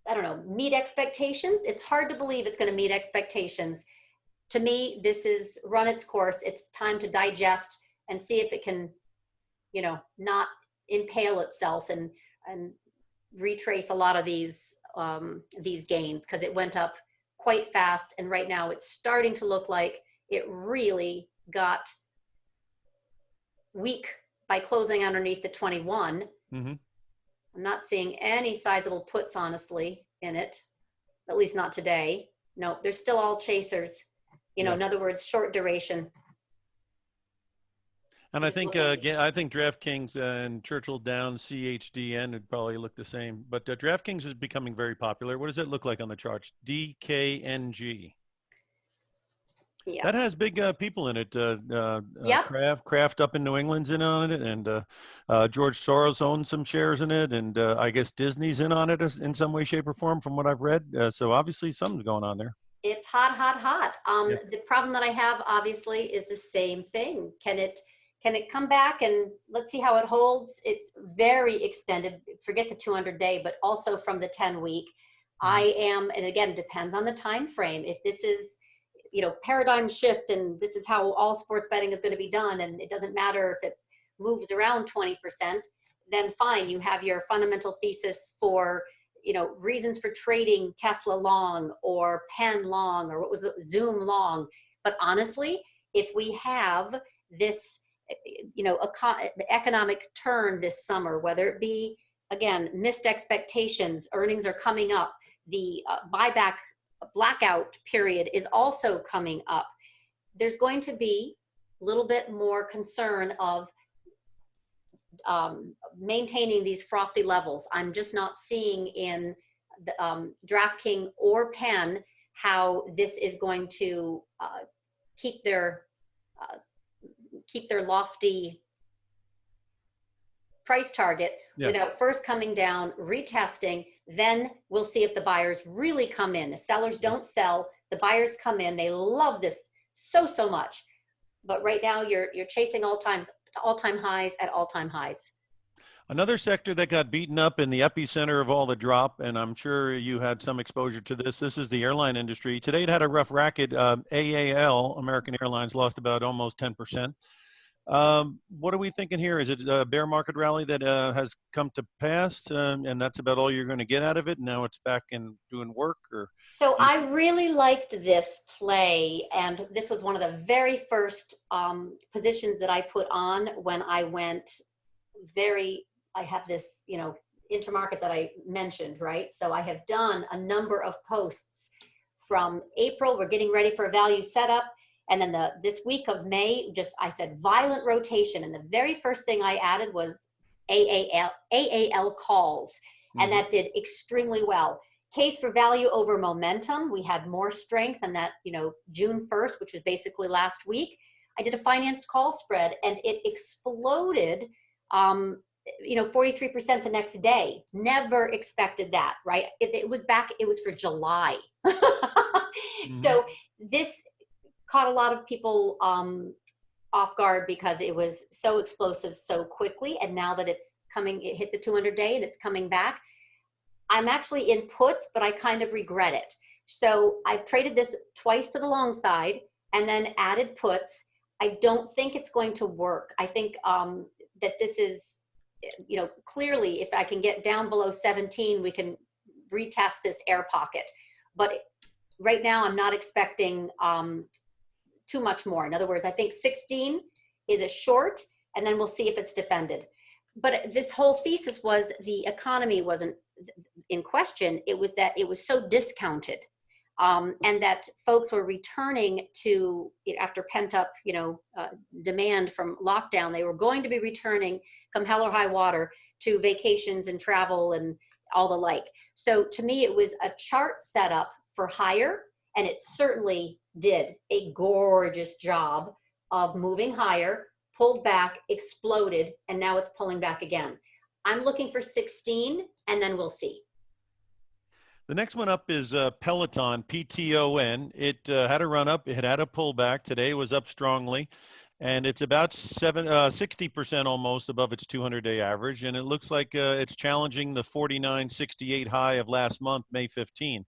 I don't know, meet expectations. It's hard to believe it's going to meet expectations. To me, this is run its course. It's time to digest and see if it can, you know, not impale itself and retrace a lot of these gains, because it went up quite fast, and right now it's starting to look like it really got weak by closing underneath the 21. I'm not seeing any sizable puts, honestly, in it, at least not today. No, they're still all chasers, you know, in other words, short duration. And I think, again, I think DraftKings and Churchill Downs, CHDN would probably look the same. But DraftKings is becoming very popular. What does it look like on the charts? DKNG. Yeah. That has big people in it. Yep. Kraft up in New England's in on it, and George Soros owns some shares in it, and I guess Disney's in on it in some way, shape, or form, from what I've read. So obviously something's going on there. It's hot, hot, hot. The problem that I have, obviously, is the same thing. Can it come back, and let's see how it holds? It's very extended. Forget the 200-day, but also from the 10-week. I am, and again, depends on the time frame. If this is, you know, paradigm shift, and this is how all sports betting is going to be done, and it doesn't matter if it moves around 20%, then fine. You have your fundamental thesis for, you know, reasons for trading Tesla long or Penn long, or what was the Zoom long. But honestly, if we have this, you know, economic turn this summer, whether it be, again, missed expectations, earnings are coming up, the buyback blackout period is also coming up, there's going to be a little bit more concern of maintaining these frothy levels. I'm just not seeing in the DraftKings or Penn how this is going to keep their lofty price target without first coming down, retesting. Then we'll see if the buyers really come in. The sellers don't sell, the buyers come in. They love this so much. But right now you're chasing all-time highs at all-time highs. Another sector that got beaten up in the epicenter of all the drop, and I'm sure you had some exposure to this, is the airline industry. Today it had a rough racket. AAL, American Airlines, lost about almost 10%. What are we thinking here? Is it a bear market rally that has come to pass, and that's about all you're going to get out of it? Now it's back in doing work, or So I really liked this play, and this was one of the very first positions that I put on when I went I have this, intermarket that I mentioned, right? So I have done a number of posts from April. We're getting ready for a value setup. And then this week of May, I said violent rotation. And the very first thing I added was AAL calls. And that did extremely well. Case for value over momentum. We had more strength on that, June 1st, which was basically last week. I did a financed call spread and it exploded, 43% the next day. Never expected that, right? It was for July. So this caught a lot of people off guard because it was so explosive so quickly. And now that it hit the 200-day and it's coming back. I'm actually in puts, but I kind of regret it. So I've traded this twice to the long side and then added puts. I don't think it's going to work. I think that this is, clearly if I can get down below 17, we can retest this air pocket. But right now I'm not expecting too much more. In other words, I think 16 is a short, and then we'll see if it's defended. But this whole thesis was the economy wasn't in question. It was that it was so discounted, and that folks were returning to, after pent up, demand from lockdown, they were going to be returning come hell or high water to vacations and travel and all the like. So to me, it was a chart setup for higher, and it certainly did a gorgeous job of moving higher, pulled back, exploded, and now it's pulling back again. I'm looking for 16, and then we'll see. The next one up is Peloton, PTON. It had a run up. It had a pullback. Today was up strongly, and it's about 60% almost above its 200-day average. And it looks like it's challenging the 49.68 high of last month, May 15.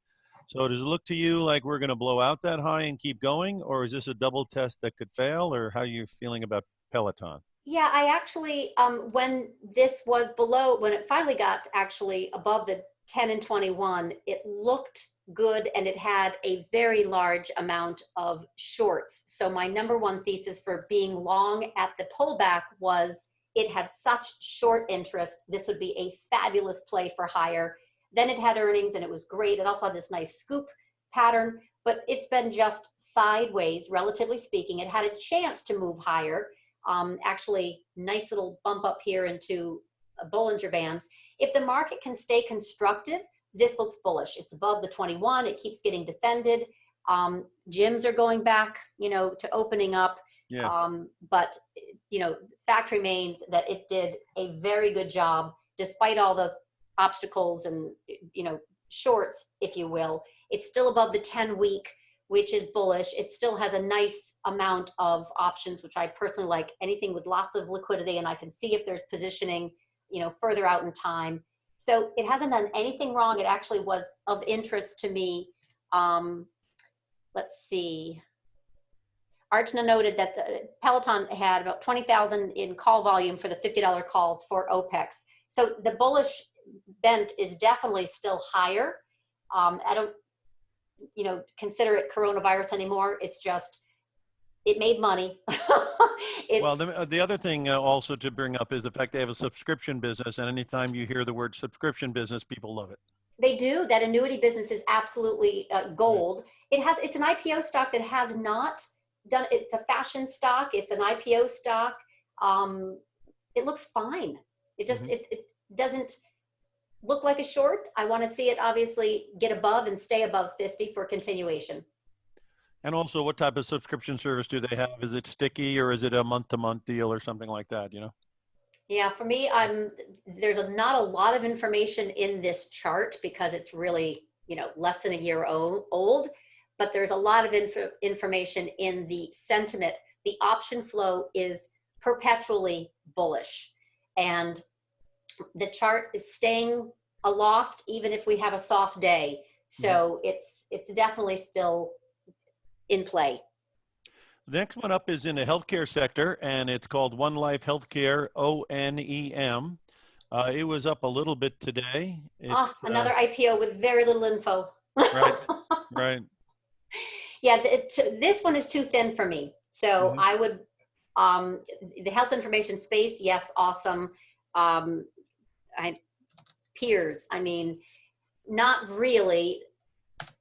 So does it look to you like we're going to blow out that high and keep going, or is this a double test that could fail, or how are you feeling about Peloton? Yeah, I actually, when this was below, when it finally got actually above the 10 and 21, it looked good and it had a very large amount of shorts. So my number one thesis for being long at the pullback was it had such short interest. This would be a fabulous play for higher. Then it had earnings and it was great. It also had this nice scoop pattern, but it's been just sideways, relatively speaking. It had a chance to move higher. Actually, nice little bump up here into Bollinger Bands. If the market can stay constructive, this looks bullish. It's above the 21. It keeps getting defended. Gyms are going back, to opening up. Yeah. But, fact remains that it did a very good job, despite all the obstacles and, shorts, if you will. It's still above the 10-week, which is bullish. It still has a nice amount of options, which I personally like. Anything with lots of liquidity, and I can see if there's positioning, further out in time. So it hasn't done anything wrong. It actually was of interest to me. Let's see. Archna noted that the Peloton had about 20,000 in call volume for the $50 calls for OPEX. So the bullish bent is definitely still higher. I don't, consider it coronavirus anymore. It's just, it made money. Well, the other thing also to bring up is the fact they have a subscription business, and anytime you hear the word subscription business, people love it. They do. That annuity business is absolutely gold. Right. It's an IPO stock that has not done. It's a fashion stock. It's an IPO stock. It looks fine. It just it doesn't look like a short. I want to see it obviously get above and stay above 50 for continuation. And also, what type of subscription service do they have? Is it sticky, or is it a month-to-month deal or something like that, Yeah, for me, there's not a lot of information in this chart because it's really, less than a year old, but there's a lot of information in the sentiment. The option flow is perpetually bullish, and the chart is staying aloft even if we have a soft day. So it's definitely still in play. The next one up is in the healthcare sector, and it's called One Life Healthcare, ONEM. It was up a little bit today. It's Another IPO with very little info. right, right. Yeah, this one is too thin for me. So Mhm. I would, the health information space, yes, awesome. Peers, I mean, not really.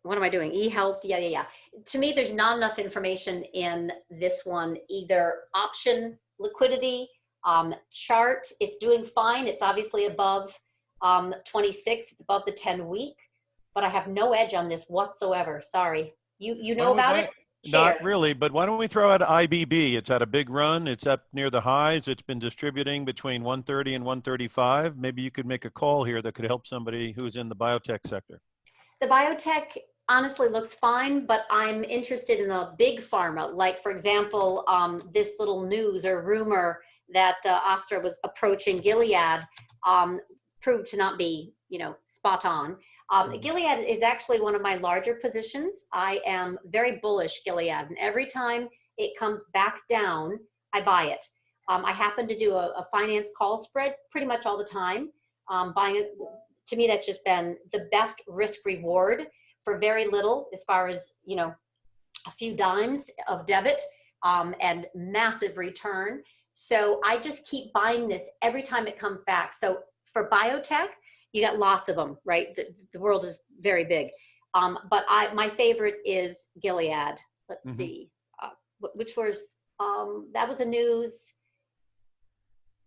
What am I doing? E-health, yeah. To me, there's not enough information in this one, either option liquidity, chart, it's doing fine. It's obviously above 26, it's above the 10-week, but I have no edge on this whatsoever. Sorry. You Why know don't we, about it? not Share. really, but why don't we throw out IBB? It's had a big run. It's up near the highs. It's been distributing between 130 and 135. Maybe you could make a call here that could help somebody who's in the biotech sector. The biotech honestly looks fine, but I'm interested in a big pharma. Like, for example, this little news or rumor that Astra was approaching Gilead proved to not be, spot on. Gilead is actually one of my larger positions. I am very bullish Gilead, and every time it comes back down, I buy it. I happen to do a finance call spread pretty much all the time, buying it. To me, that's just been the best risk reward for very little, as far as, a few dimes of debit and massive return. So I just keep buying this every time it comes back. So for biotech, you got lots of them, right? The world is very big. But my favorite is Gilead. Let's Mm-hmm. see, which was, that was the news.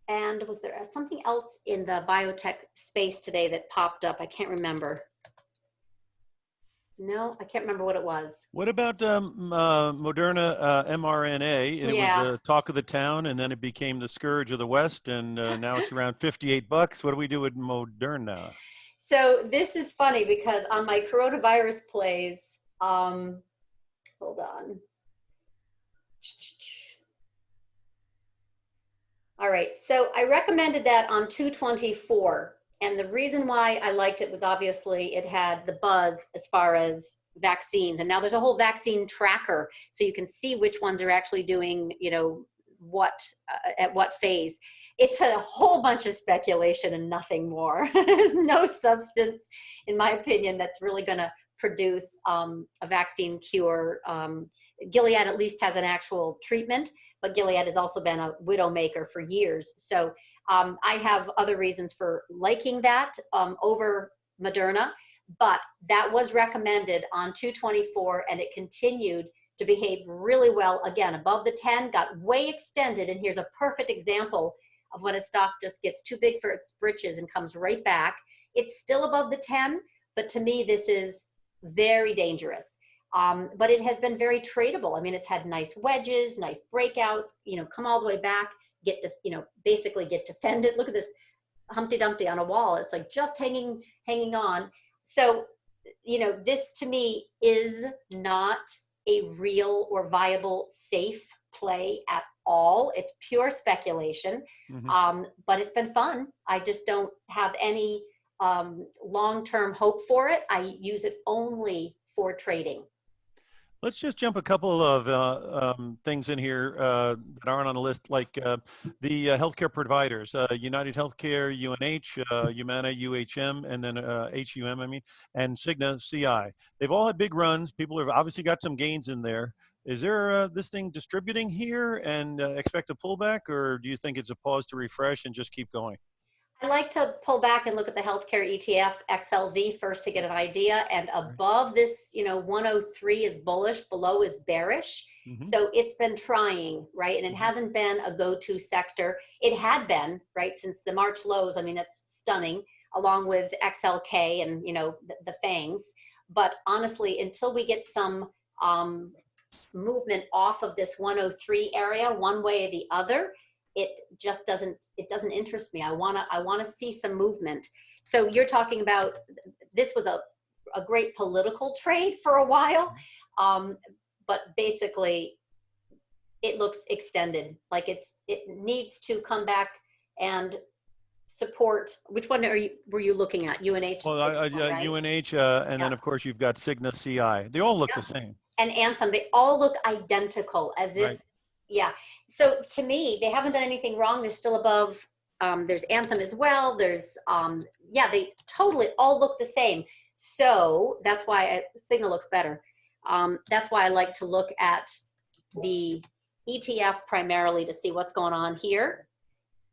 And was there something else in the biotech space today that popped up? I can't remember. No, I can't remember what it was. What about Moderna mRNA? It was Yeah. talk of the town, and then it became the scourge of the West, and now it's around $58. What do we do with Moderna? So this is funny because on my coronavirus plays, hold on. All right, so I recommended that on 224. And the reason why I liked it was obviously it had the buzz as far as vaccines. And now there's a whole vaccine tracker, so you can see which ones are actually doing, what at what phase. It's a whole bunch of speculation and nothing more. There's no substance, in my opinion, that's really going to produce a vaccine cure. Gilead at least has an actual treatment, but Gilead has also been a widow maker for years. So I have other reasons for liking that over Moderna, but that was recommended on 224 and it continued to behave really well. Again, above the 10, got way extended. And here's a perfect example of when a stock just gets too big for its britches and comes right back. It's still above the 10, but to me, this is very dangerous. But it has been very tradable. I mean, it's had nice wedges, nice breakouts, come all the way back, basically get defended. Look at this Humpty Dumpty on a wall. It's like just hanging on. So, this to me is not a real or viable safe play at all. It's pure speculation, Mm-hmm. but it's been fun. I just don't have any long-term hope for it. I use it only for trading. Let's just jump a couple of things in here that aren't on the list, like the healthcare providers, United Healthcare, UNH, Humana, UHM, and then HUM, I mean, and Cigna, CI. They've all had big runs. People have obviously got some gains in there. Is there this thing distributing here and expect a pullback, or do you think it's a pause to refresh and just keep going? I like to pull back and look at the healthcare ETF XLV first to get an idea. And Right. above this, 103 is bullish, below is bearish. Mm-hmm. So it's been trying, right? And it Mm-hmm. hasn't been a go-to sector. It had been, right, since the March lows. I mean, that's stunning, along with XLK and, the FANGs. But honestly, until we get some movement off of this 103 area, one way or the other, it just doesn't interest me. I want to see some movement. So you're talking about, this was a great political trade for a while, but basically it looks extended, like it needs to come back and support. Which one were you looking at? UNH, Well, right? UNH, and Yeah. then of course you've got Cigna, CI. They all look Yeah. the same. and Anthem, they all look identical, as if, Right. yeah. So to me, they haven't done anything wrong. They're still above. There's Anthem as well. There's, yeah, they totally all look the same. So that's why Signal looks better. That's why I like to look at the ETF primarily to see what's going on here.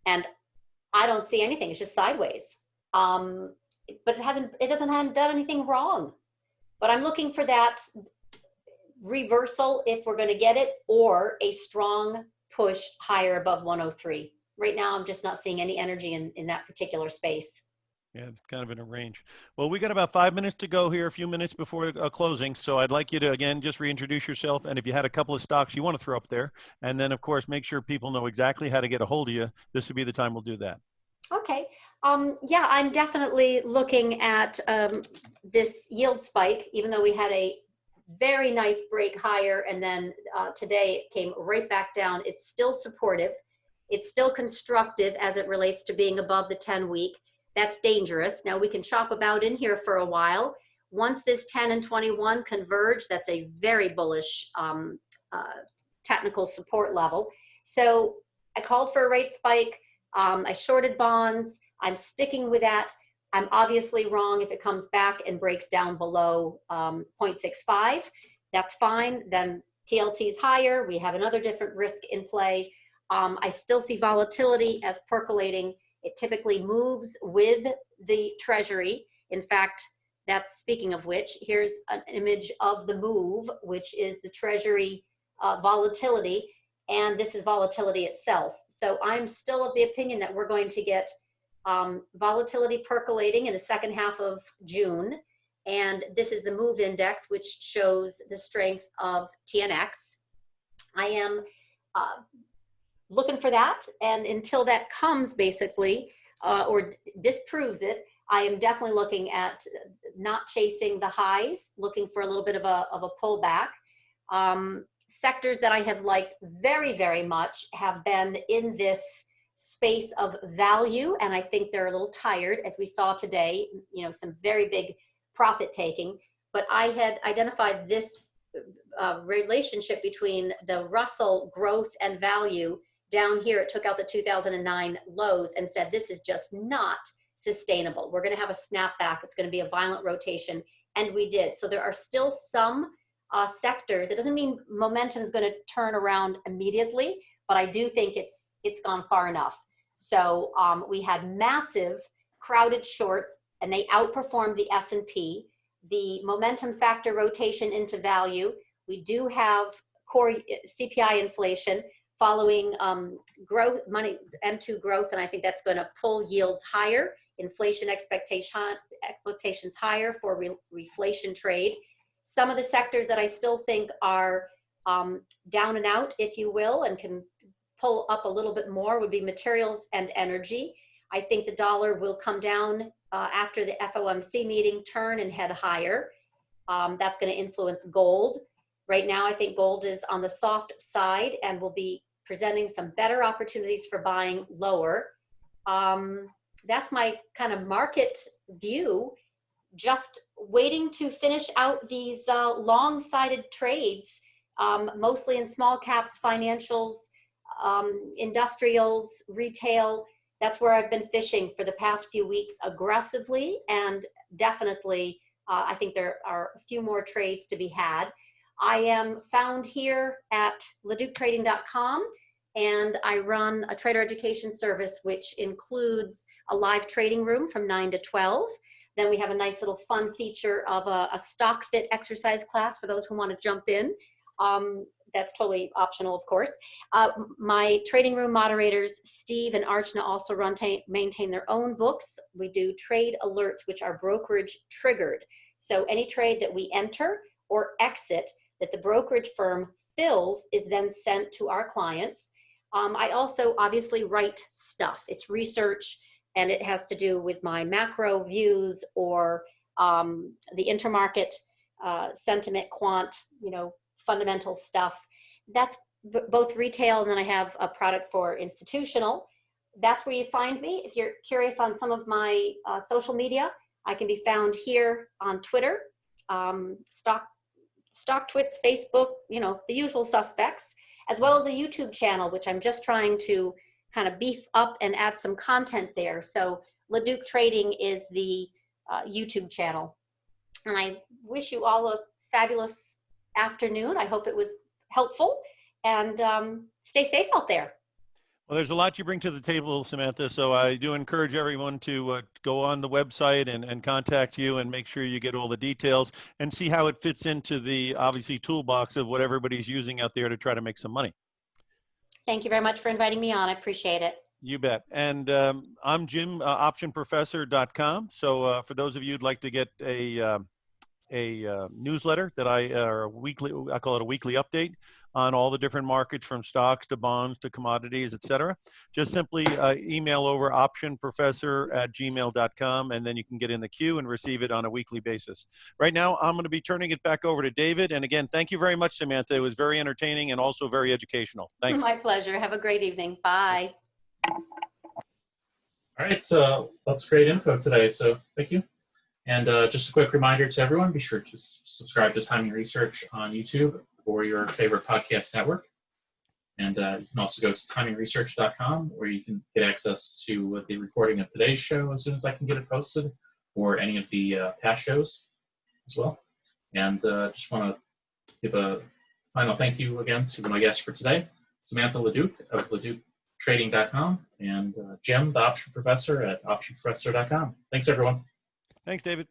And I don't see anything. It's just sideways. But it hasn't done anything wrong. But I'm looking for that reversal if we're going to get it, or a strong push higher above 103. Right now, I'm just not seeing any energy in that particular space. Yeah, it's kind of in a range. Well, we got about 5 minutes to go here, a few minutes before closing. So I'd like you to, again, just reintroduce yourself. And if you had a couple of stocks you want to throw up there, and then, of course, make sure people know exactly how to get a hold of you. This would be the time we'll do that. Okay. Yeah, I'm definitely looking at this yield spike, even though we had a very nice break higher, and then today it came right back down. It's still supportive. It's still constructive as it relates to being above the 10-week. That's dangerous. Now we can chop about in here for a while. Once this 10 and 21 converge, that's a very bullish technical support level. So I called for a rate spike. I shorted bonds. I'm sticking with that. I'm obviously wrong if it comes back and breaks down below 0.65. That's fine. Then TLT is higher. We have another different risk in play. I still see volatility as percolating. It typically moves with the Treasury. In fact, that's, speaking of which, here's an image of the move, which is the Treasury volatility. And this is volatility itself. So I'm still of the opinion that we're going to get volatility percolating in the second half of June. And this is the move index, which shows the strength of TNX. I am looking for that. And until that comes, basically, or disproves it, I am definitely looking at not chasing the highs, looking for a little bit of a pullback. Sectors that I have liked very, very much have been in this space of value, and I think they're a little tired, as we saw today, you know, some very big profit taking. But I had identified this relationship between the Russell growth and value down here. It took out the 2009 lows and said, this is just not sustainable. We're going to have a snapback. It's going to be a violent rotation. And we did. So there are still some sectors. It doesn't mean momentum is going to turn around immediately, but I do think it's gone far enough. So we had massive crowded shorts, and they outperformed the S&P. The momentum factor rotation into value. We do have core CPI inflation following growth, money M2 growth, and I think that's going to pull yields higher. Inflation expectations higher for reflation trade. Some of the sectors that I still think are down and out, if you will, and can pull up a little bit more would be materials and energy. I think the dollar will come down after the FOMC meeting, turn and head higher. That's going to influence gold. Right now, I think gold is on the soft side and will be presenting some better opportunities for buying lower. That's my kind of market view. Just waiting to finish out these long-sided trades, mostly in small caps, financials, industrials, retail. That's where I've been fishing for the past few weeks aggressively, and definitely I think there are a few more trades to be had. I am found here at LaDucTrading.com, and I run a trader education service, which includes a live trading room from 9 to 12. Then we have a nice little fun feature of a stock fit exercise class for those who want to jump in. That's totally optional, of course. My trading room moderators, Steve and Archana, also maintain their own books. We do trade alerts, which are brokerage triggered. So any trade that we enter or exit that the brokerage firm fills is then sent to our clients. I also obviously write stuff. It's research, and it has to do with my macro views or the intermarket sentiment, quant, fundamental stuff. That's both retail, and then I have a product for institutional. That's where you find me. If you're curious on some of my social media, I can be found here on Twitter, StockTwits, Facebook, the usual suspects, as well as a YouTube channel, which I'm just trying to kind of beef up and add some content there. So LaDuc Trading is the YouTube channel. And I wish you all a fabulous afternoon. I hope it was helpful, and stay safe out there. Well, there's a lot you bring to the table, Samantha, so I do encourage everyone to go on the website and contact you and make sure you get all the details and see how it fits into the, obviously, toolbox of what everybody's using out there to try to make some money. Thank you very much for inviting me on. I appreciate it. You bet. And I'm Jim, optionprofessor.com. So for those of you who'd like to get a newsletter that I call it a weekly update on all the different markets, from stocks to bonds to commodities, etc. Just simply email over optionprofessor@gmail.com, and then you can get in the queue and receive it on a weekly basis. Right now, I'm going to be turning it back over to David. And again, thank you very much, Samantha. It was very entertaining and also very educational. Thanks. My pleasure. Have a great evening. Bye. All right, that's great info today, so thank you. And just a quick reminder to everyone, be sure to subscribe to Timing Research on YouTube or your favorite podcast network. And you can also go to TimingResearch.com, where you can get access to the recording of today's show as soon as I can get it posted, or any of the past shows as well. And just want to give a final thank you again to my guest for today, Samantha LaDuc of LaDucTrading.com, and Jim, the option professor at optionprofessor.com. Thanks, everyone. Thanks, David.